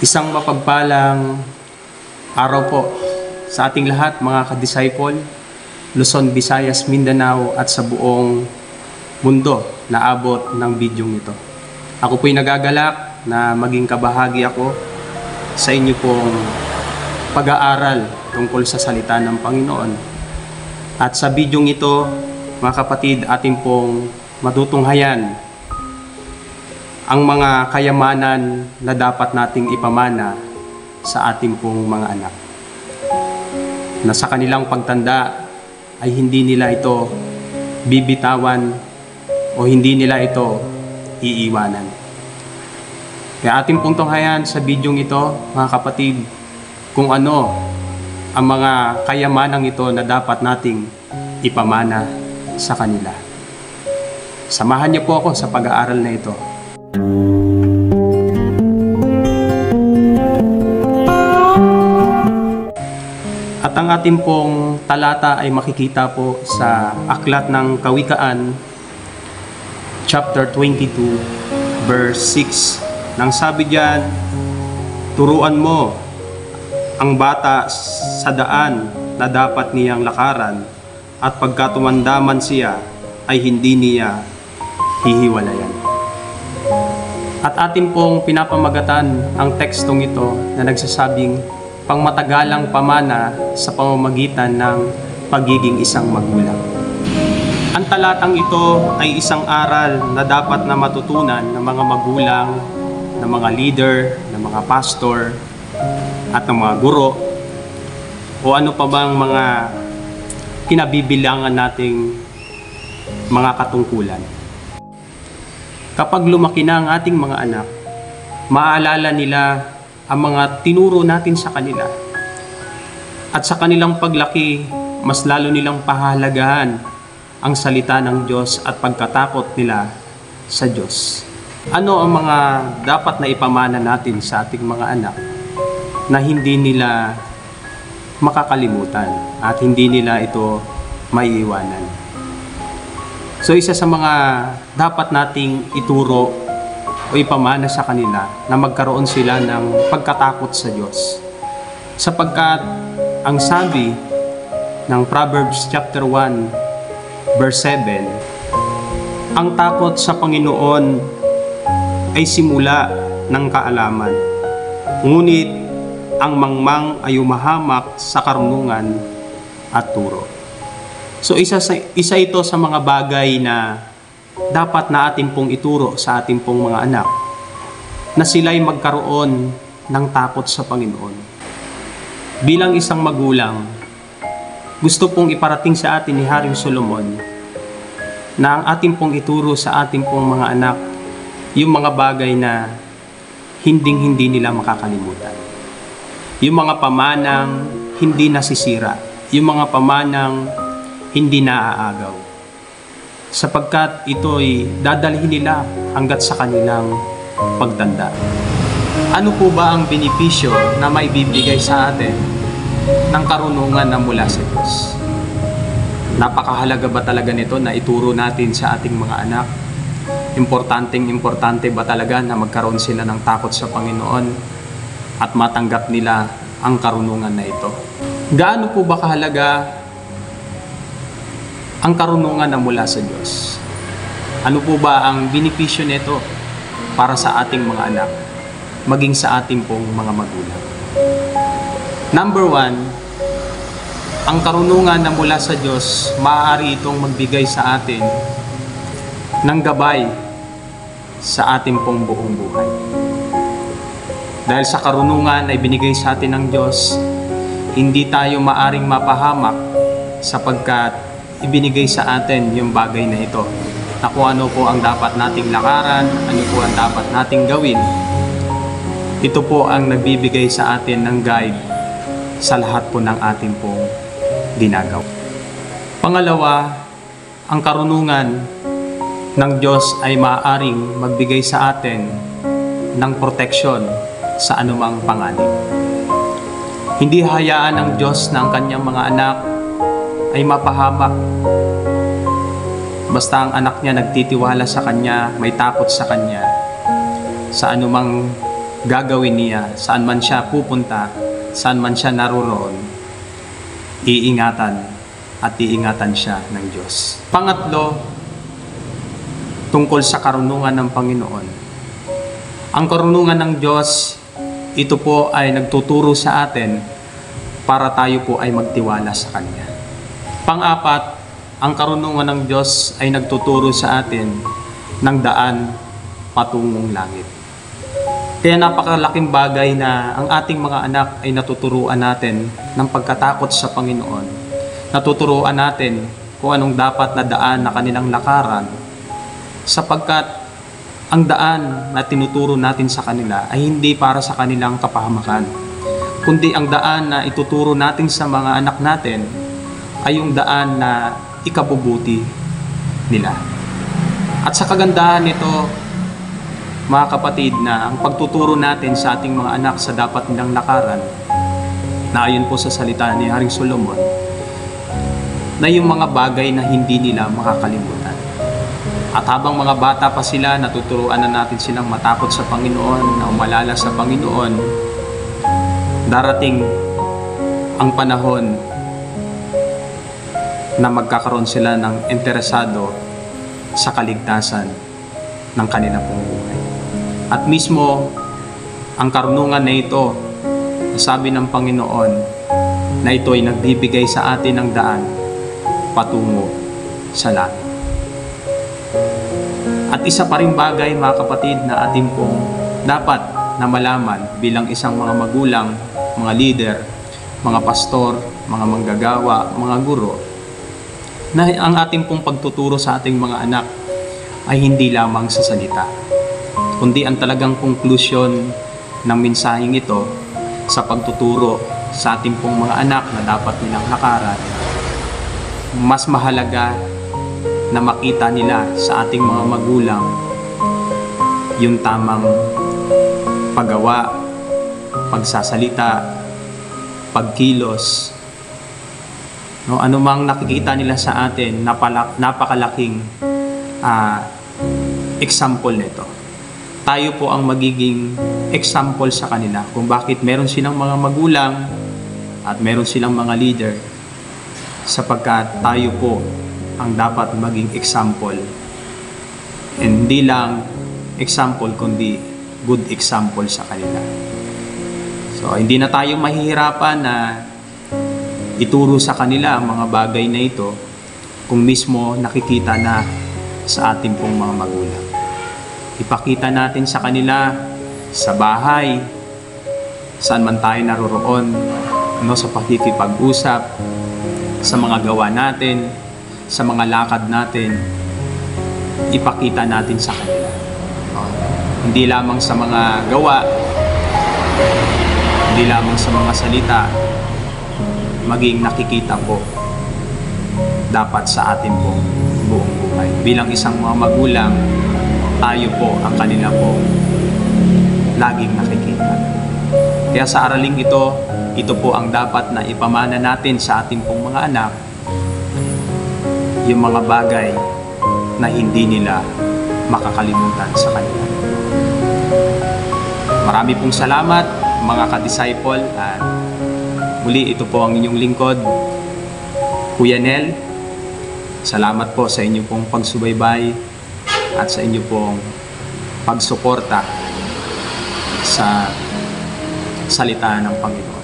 Isang mapagpalang araw po sa ating lahat mga ka-disciple, Luzon, Visayas, Mindanao at sa buong mundo na abot ng bidyong ito. Ako po'y nagagalak na maging kabahagi ako sa inyo pong pag-aaral tungkol sa salita ng Panginoon. At sa bidyong ito, mga kapatid, ating pong matutunghayan ang mga kayamanan na dapat nating ipamana sa ating pong mga anak. Na sa kanilang pagtanda ay hindi nila ito bibitawan o hindi nila ito iiwanan. Kaya ating pong tunghayan sa bidyong ito, mga kapatid, kung ano ang mga kayamanang ito na dapat nating ipamana sa kanila. Samahan niyo po ako sa pag-aaral na ito. At ang ating pong talata ay makikita po sa Aklat ng Kawikaan, chapter 22, verse 6. Nang sabi diyan, turuan mo ang bata sa daan na dapat niyang lakaran, at pagka tumandaman siya ay hindi niya hihiwalayan. At atin pong pinapamagatan ang tekstong ito na nagsasabing pangmatagalang pamana sa pamamagitan ng pagiging isang magulang. Ang talatang ito ay isang aral na dapat na matutunan ng mga magulang, ng mga leader, ng mga pastor, at ng mga guro, o ano pa bang mga kinabibilangan nating mga katungkulan. Kapag lumaki na ang ating mga anak, maaalala nila ang mga tinuro natin sa kanila. At sa kanilang paglaki, mas lalo nilang pahalagahan ang salita ng Diyos at pagkatakot nila sa Diyos. Ano ang mga dapat na ipamana natin sa ating mga anak na hindi nila makakalimutan at hindi nila ito maiiwanan? So isa sa mga dapat nating ituro o ipamana sa kanila na magkaroon sila ng pagkatakot sa Diyos. Sapagkat ang sabi ng Proverbs chapter 1 verse 7, ang takot sa Panginoon ay simula ng kaalaman, ngunit ang mangmang ay umahamak sa karunungan at turo. So isa ito sa mga bagay na dapat na ating pong ituro sa ating pong mga anak, na sila'y magkaroon ng takot sa Panginoon. Bilang isang magulang, gusto pong iparating sa atin ni Haring Solomon na ang ating pong ituro sa ating pong mga anak yung mga bagay na hinding-hindi nila makakalimutan. Yung mga pamanang hindi nasisira, yung mga pamanang hindi naaagaw, sapagkat ito'y dadalhin nila hanggat sa kanilang pagtanda. Ano po ba ang benepisyo na maibibigay sa atin ng karunungan na mula sa Diyos? Napakahalaga ba talaga nito na ituro natin sa ating mga anak? Importante ba talaga na magkaroon sila ng takot sa Panginoon at matanggap nila ang karunungan na ito? Gaano po ba kahalaga ang karunungan na mula sa Diyos? Ano po ba ang benepisyo nito para sa ating mga anak, maging sa ating pong mga magulang? Number 1, ang karunungan na mula sa Diyos, maaari itong magbigay sa atin ng gabay sa ating pong buong buhay. Dahil sa karunungan na ibinigay sa atin ng Diyos, hindi tayo maaring mapahamak sapagkat ibinigay sa atin yung bagay na ito, na kung ano po ang dapat nating lakaran, ano po ang dapat nating gawin. Ito po ang nagbibigay sa atin ng guide sa lahat po ng ating pong ginagawa. Pangalawa, ang karunungan ng Diyos ay maaaring magbigay sa atin ng proteksyon sa anumang panganib. Hindi hayaan ng Diyos na ang kanyang mga anak ay mapahamak. Basta ang anak niya nagtitiwala sa Kanya, may takot sa Kanya, sa anumang gagawin niya, saan man siya pupunta, saan man siya naroroon, iingatan at iingatan siya ng Diyos. Pangatlo, tungkol sa karunungan ng Panginoon. Ang karunungan ng Diyos, ito po ay nagtuturo sa atin para tayo po ay magtiwala sa Kanya. Pang-apat, ang karunungan ng Diyos ay nagtuturo sa atin ng daan patungong langit. Kaya napakalaking bagay na ang ating mga anak ay natuturuan natin ng pagkatakot sa Panginoon. Natuturuan natin kung anong dapat na daan na kanilang lakaran, sapagkat ang daan na tinuturo natin sa kanila ay hindi para sa kanilang kapahamakan, kundi ang daan na ituturo natin sa mga anak natin ay yung daan na ikabubuti nila. At sa kagandahan nito, mga kapatid, na ang pagtuturo natin sa ating mga anak sa dapat nilang lakaran, na ayon po sa salita ni Haring Solomon, na yung mga bagay na hindi nila makakalimutan. At habang mga bata pa sila, natuturuan na natin silang matakot sa Panginoon, na umalala sa Panginoon, darating ang panahon na magkakaroon sila ng interesado sa kaligtasan ng kanila pong buhay. At mismo, ang karunungan na ito, sabi ng Panginoon, na ito ay nagbibigay sa atin ng daan patungo sa langit. At isa pa rin bagay, mga kapatid, na atin pong dapat na malaman bilang isang mga magulang, mga leader, mga pastor, mga manggagawa, mga guro, na ang ating pong pagtuturo sa ating mga anak ay hindi lamang sa salita, kundi ang talagang konklusyon ng mensaheng ito sa pagtuturo sa ating pong mga anak na dapat nilang lakaran. Mas mahalaga na makita nila sa ating mga magulang yung tamang paggawa, pagsasalita, pagkilos. No, anumang nakikita nila sa atin, napakalaking example nito. Tayo po ang magiging example sa kanila kung bakit meron silang mga magulang at meron silang mga leader, sapagkat tayo po ang dapat maging example. And hindi lang example, kundi good example sa kanila. So, hindi na tayo mahihirapan na ituro sa kanila ang mga bagay na ito kung mismo nakikita na sa ating pong mga magulang. Ipakita natin sa kanila sa bahay, saan man tayo naroroon, sa pakikipag-usap, sa mga gawa natin, sa mga lakad natin, ipakita natin sa kanila. Hindi lamang sa mga gawa, hindi lamang sa mga salita, maging nakikita po dapat sa atin pong buong buhay. Bilang isang mga magulang, tayo po ang kanila po laging nakikita. Kaya sa araling ito po ang dapat na ipamana natin sa ating pong mga anak, yung mga bagay na hindi nila makakalimutan sa kanila. Marami pong salamat, mga ka-disciple, at muli, ito po ang inyong lingkod, Kuya Nel. Salamat po sa inyong pong pagsubaybay at sa inyong pong pagsuporta sa salita ng Panginoon.